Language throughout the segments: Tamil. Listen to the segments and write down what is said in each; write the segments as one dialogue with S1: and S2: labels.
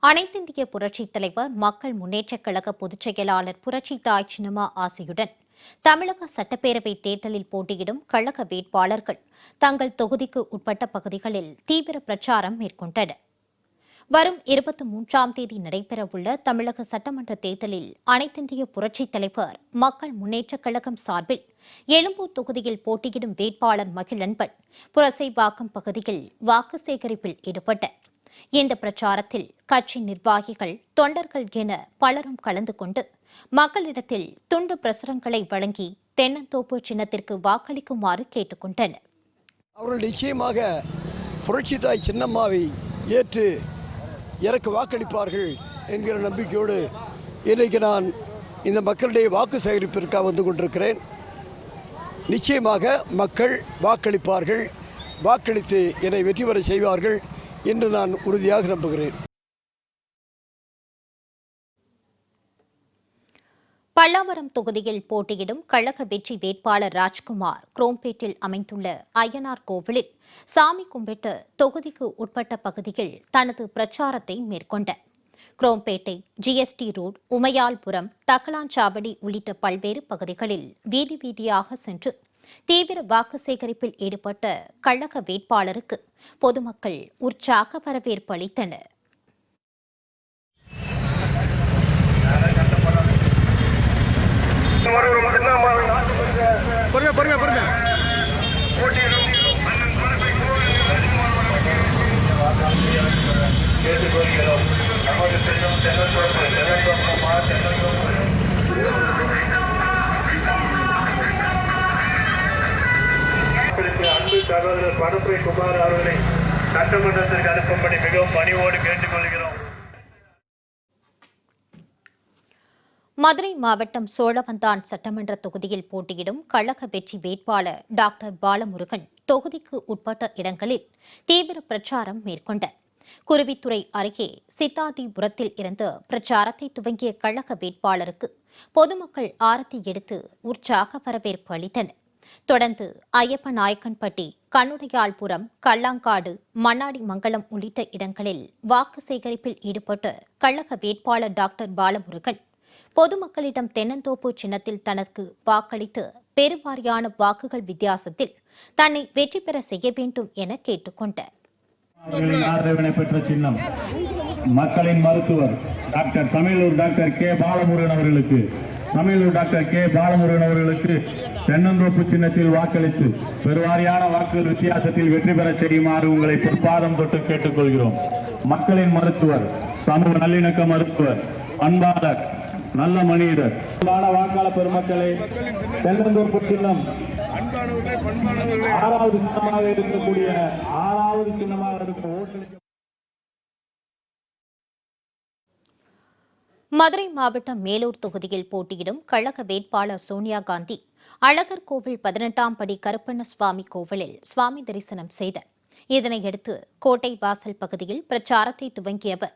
S1: அனைத்திந்திய புரட்சித் தலைவர் மக்கள் முன்னேற்றக் கழக பொதுச் செயலாளர் புரட்சி தாய் சின்னம்மா ஆசையுடன் தமிழக சட்டப்பேரவை தேர்தலில் போட்டியிடும் கழக வேட்பாளர்கள் தங்கள் தொகுதிக்கு உட்பட்ட பகுதிகளில் தீவிர பிரச்சாரம் மேற்கொண்டனர். வரும் 23ஆம் தேதி நடைபெறவுள்ள தமிழக சட்டமன்ற தேர்தலில் அனைத்திந்திய புரட்சித் தலைவர் மக்கள் முன்னேற்றக் கழகம் சார்பில் எழும்பூர் தொகுதியில் போட்டியிடும் வேட்பாளர் மகிழன்பன் புரசைவாக்கம் பகுதியில் வாக்கு சேகரிப்பில் ஈடுபட்டார். இந்த பிரச்சாரத்தில் கட்சி நிர்வாகிகள், தொண்டர்கள் என பலரும் கலந்து கொண்டு மக்களிடத்தில் துண்டு பிரசுரங்களை வழங்கி தென்னந்தோப்பு சின்னத்திற்கு வாக்களிக்குமாறு கேட்டுக் கொண்டனர்.
S2: அவர்கள் நிச்சயமாக புரட்சி தாய் சின்னம்மாவை ஏற்று எனக்கு வாக்களிப்பார்கள் என்கிற நம்பிக்கையோடு இன்றைக்கு நான் இந்த மக்களுடைய வாக்கு சேகரிப்பிற்காக வந்து கொண்டிருக்கிறேன். நிச்சயமாக மக்கள் வாக்களிப்பார்கள், வாக்களித்து என்னை வெற்றி பெற செய்வார்கள் என்று நான் உறுதியாக நம்புகிறேன்.
S1: பல்லாவரம் தொகுதியில் போட்டியிடும் கழக வெற்றி வேட்பாளர் ராஜ்குமார் குரோம்பேட்டில் அமைந்துள்ள அய்யனார் கோவிலில் சாமி கும்பிட்டு தொகுதிக்கு உட்பட்ட பகுதியில் தனது பிரச்சாரத்தை மேற்கொண்டார். குரோம்பேட்டை, ஜிஎஸ்டி ரோடு, உமையால்புரம், தக்கலாஞ்சாவடி உள்ளிட்ட பல்வேறு பகுதிகளில் வீதி வீதியாக சென்று தீவிர வாக்கு சேகரிப்பில் ஈடுபட்ட கழக வேட்பாளருக்கு பொதுமக்கள் உற்சாக வரவேற்பு அளித்தனர்.
S3: அன்பு சகோதரர் பணப்பை குமார் அவர்களை சட்டமன்றத்திற்கு அனுப்பும்படி மிகவும் பணிவோடு கேட்டுக்கொள்கிறோம்.
S1: மதுரை மாவட்டம் சோழவந்தான் சட்டமன்ற தொகுதியில் போட்டியிடும் கழக வெற்றி வேட்பாளர் டாக்டர் பாலமுருகன் தொகுதிக்கு உட்பட்ட இடங்களில் தீவிர பிரச்சாரம் மேற்கொண்டார். குருவித்துறை அருகே சித்தாதிபுரத்தில் இருந்து பிரச்சாரத்தை துவங்கிய கழக வேட்பாளருக்கு பொதுமக்கள் ஆரத்தி எடுத்து உற்சாக வரவேற்பு அளித்தனர். தொடர்ந்து ஐயப்பநாயக்கன்பட்டி, கண்ணுடையாள்புரம், கல்லாங்காடு, மண்ணாடி மங்கலம் உள்ளிட்ட இடங்களில் வாக்கு சேகரிப்பில் ஈடுபட்ட கழக வேட்பாளர் டாக்டர் பாலமுருகன் பொதுமக்களிடம் தென்னந்தோப்பு சின்னத்தில் தனக்கு வாக்களித்து பெருவாரியான வாக்குகள் வித்தியாசத்தில் தன்னை வெற்றி பெற செய்ய வேண்டும் என கேட்டுக்கொண்டார்.
S4: பெற்ற சின்னம் மக்களின் மருத்துவர் டாக்டர் சமையலூர் டாக்டர் கே பாலமுருகன் அவர்களுக்கு தென்னந்தோப்பு சின்னத்தில் வாக்களித்து பெருவாரியான வாக்குகள் வித்தியாசத்தில் வெற்றி பெற செய்யுமாறு உங்களை பொற்பாதம் தொட்டு கேட்டுக்கொள்கிறோம். மக்களின் மருத்துவர், சமூக நல்லிணக்க மருத்துவர், அன்பாளர், நல்ல மனிதர், வாக்காளர் பெருமக்களை தென்னந்தோப்பு சின்னம் 6வது சின்னமாக இருக்கக்கூடிய 6வது சின்னமாக இருக்க ஓட்டளிக்க.
S1: மதுரை மாவட்டம் மேலூர் தொகுதியில் போட்டியிடும் கழக வேட்பாளர் சோனியா காந்தி அழகர் கோவில் 18ஆம் படி கருப்பண்ணசுவாமி கோவிலில் சுவாமி தரிசனம் செய்தார். இதனையடுத்து கோட்டை வாசல் பகுதியில் பிரச்சாரத்தை துவங்கிய அவர்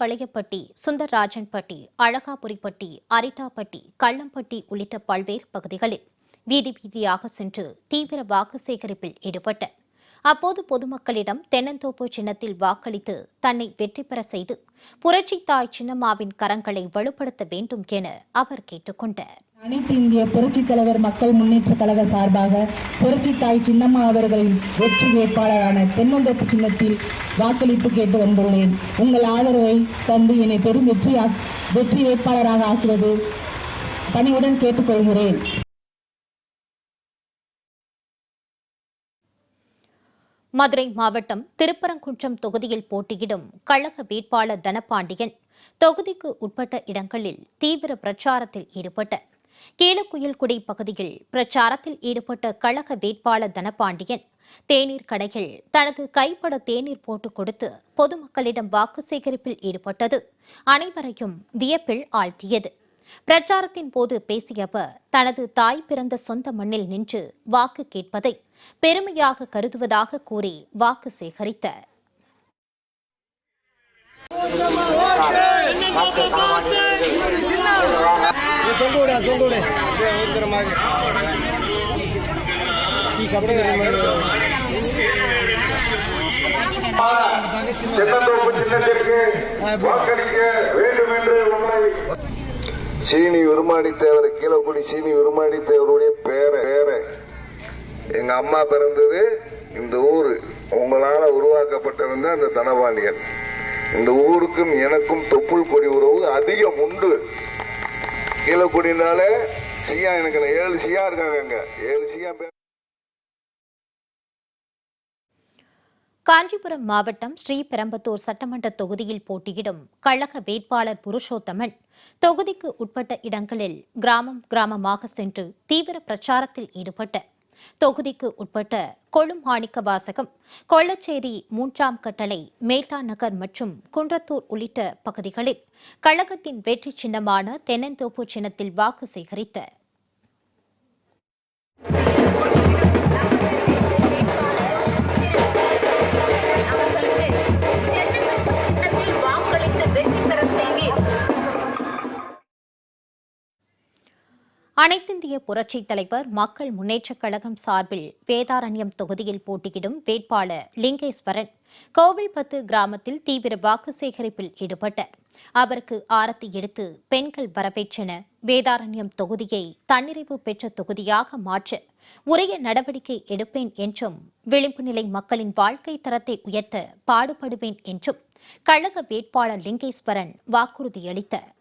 S1: வளையப்பட்டி, சுந்தரராஜன்பட்டி, அழகாபுரிப்பட்டி, அரிட்டாப்பட்டி, கள்ளம்பட்டி உள்ளிட்ட பல்வேறு பகுதிகளில் வீதி வீதியாக சென்று தீவிர வாக்கு சேகரிப்பில் ஈடுபட்டார். அப்போது பொதுமக்களிடம் தென்னந்தோப்பு சின்னத்தில் வாக்களித்து தன்னை வெற்றி பெற செய்து புரட்சி தாய் சின்னம்மாவின் கரங்களை வலுப்படுத்த வேண்டும் என அவர் கேட்டுக்கொண்டார்.
S5: அனைத்து இந்திய புரட்சித் தலைவர் மக்கள் முன்னேற்ற கழக சார்பாக புரட்சி தாய் சின்னம்மா அவர்களின் வெற்றி வேட்பாளரான தென்னந்தோப்பு சின்னத்தில் வாக்களிப்பு கேட்டு வந்துள்ளேன். உங்கள் ஆதரவை தந்து என்னை பெரும் வெற்றி வேட்பாளராக ஆக்குவது பணிவுடன் கேட்டுக்கொள்கிறேன்.
S1: மதுரை மாவட்டம் திருப்பரங்குன்றம் தொகுதியில் போட்டியிடும் கழக வேட்பாளர் தனபாண்டியன் தொகுதிக்கு உட்பட்ட இடங்களில் தீவிர பிரச்சாரத்தில் ஈடுபட்டார். கீழக்குயில்குடி பகுதியில் பிரச்சாரத்தில் ஈடுபட்ட கழக வேட்பாளர் தனபாண்டியன் தேநீர் கடையில் தனது கைப்பட தேநீர் போட்டுக் கொடுத்து பொதுமக்களிடம் வாக்கு சேகரிப்பில் ஈடுபட்டது அனைவரையும் வியப்பில் ஆழ்த்தியது. பிரச்சாரத்தின் போது பேசிய அவர் தனது தாய் பிறந்த சொந்த மண்ணில் நின்று வாக்கு கேட்பதை பெருமையாக கருதுவதாக கூறி வாக்கு சேகரித்தார்.
S3: கபடி
S6: தென்னந்தோப்பு சின்னத்திற்கு வாக்களிக்க வேண்டும் என்று உங்களை சீனி உருமாடி தேவர் கீழக்குடி சீனி உருமாடி தேவருடைய பேரை எங்க அம்மா பிறந்தது இந்த ஊரு. உங்களால உருவாக்கப்பட்டவன் தான் இந்த தனபாண்டியன். இந்த ஊருக்கும் எனக்கும் தொப்புள் கொடி உறவு அதிகம் உண்டு. கீழக்குடினாலே சியா எனக்கு 7 சியா இருக்காங்க. 7 சியா பேர்.
S1: காஞ்சிபுரம் மாவட்டம் ஸ்ரீபெரும்புதூர் சட்டமன்ற தொகுதியில் போட்டியிடும் கழக வேட்பாளர் புருஷோத்தமன் தொகுதிக்கு உட்பட்ட இடங்களில் கிராமமாக சென்று தீவிர பிரச்சாரத்தில் ஈடுபட்ட தொகுதிக்கு உட்பட்ட கொழுமாணிக்கவாசகம், கொள்ளச்சேரி, 3ஆம் கட்டளை, மேட்டா நகர் மற்றும் குன்றத்தூர் உள்ளிட்ட பகுதிகளில் கழகத்தின் வெற்றி சின்னமான தென்னந்தோப்பு சின்னத்தில் வாக்கு சேகரித்த அனைத்திந்திய புரட்சித் தலைவர் மக்கள் முன்னேற்றக் கழகம் சார்பில் வேதாரண்யம் தொகுதியில் போட்டியிடும் வேட்பாளர் லிங்கேஸ்வரன் கோவில்பத்து கிராமத்தில் தீவிர வாக்கு சேகரிப்பில் ஈடுபட்டார். அவருக்கு ஆரத்தி எடுத்து பெண்கள் வரவேற்றன. வேதாரண்யம் தொகுதியை தன்னிறைவு பெற்ற தொகுதியாக மாற்ற உரிய நடவடிக்கை எடுப்பேன் என்றும், விளிம்பு நிலை மக்களின் வாழ்க்கை தரத்தை உயர்த்த பாடுபடுவேன் என்றும் கழக வேட்பாளர் லிங்கேஸ்வரன் வாக்குறுதியளித்தார்.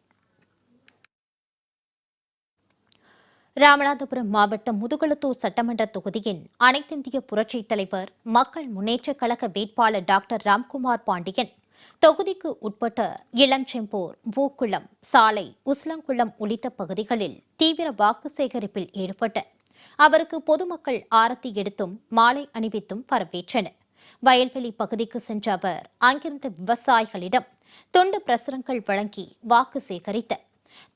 S1: ராமநாதபுரம் மாவட்டம் முதுகுளத்தூர் சட்டமன்ற தொகுதியின் அனைத்திந்திய புரட்சித் தலைவர் மக்கள் முன்னேற்றக் கழக வேட்பாளர் டாக்டர் ராம்குமார் பாண்டியன் தொகுதிக்கு உட்பட்ட இளஞ்செம்பூர், பூக்குளம், சாலை, உஸ்லங்குளம் உள்ளிட்ட பகுதிகளில் தீவிர வாக்கு சேகரிப்பில் ஈடுபட்ட அவருக்கு பொதுமக்கள் ஆரத்தி எடுத்தும் மாலை அணிவித்தும் வரவேற்றனர். வயல்வெளி பகுதிக்கு சென்ற அவர் அங்கிருந்த விவசாயிகளிடம் துண்டு பிரசுரங்கள் வழங்கி வாக்கு சேகரித்தார்.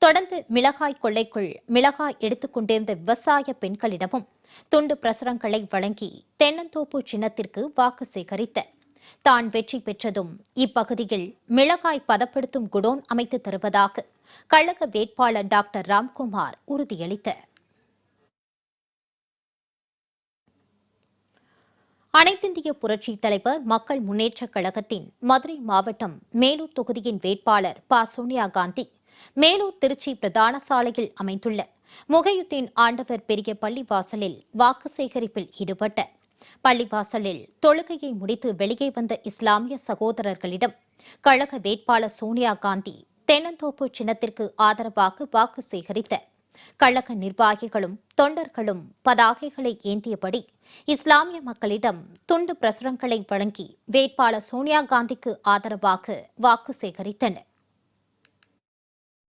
S1: தொடர்ந்து மிளகாய் கொள்ளைக்குள் மிளகாய் எடுத்துக் கொண்டிருந்த விவசாய பெண்களிடமும் துண்டு பிரசுரங்களை வழங்கி தென்னந்தோப்பு சின்னத்திற்கு வாக்கு சேகரித்தார். தான் வெற்றி பெற்றதும் இப்பகுதியில் மிளகாய் பதப்படுத்தும் குடோன் அமைத்து தருவதாக கழக வேட்பாளர் டாக்டர் ராம்குமார் உறுதியளித்தார். அனைத்திந்திய புரட்சித் தலைவர் மக்கள் முன்னேற்றக் கழகத்தின் மதுரை மாவட்டம் மேலூர் தொகுதியின் வேட்பாளர் சோனியா காந்தி மேலூர் திருச்சி பிரதான சாலையில் அமைந்துள்ள முகையுத்தீன் ஆண்டவர் பெரிய பள்ளிவாசலில் வாக்கு சேகரிப்பில் ஈடுபட்ட பள்ளிவாசலில் தொழுகையை முடித்து வெளியே வந்த இஸ்லாமிய சகோதரர்களிடம் கழக வேட்பாளர் சோனியா காந்தி தென்னந்தோப்பு சின்னத்திற்கு ஆதரவாக வாக்கு சேகரித்த கழக நிர்வாகிகளும் தொண்டர்களும் பதாகைகளை ஏந்தியபடி இஸ்லாமிய மக்களிடம் துண்டு பிரசுரங்களை வழங்கி வேட்பாளர் சோனியா காந்திக்கு ஆதரவாக வாக்கு சேகரித்தனர்.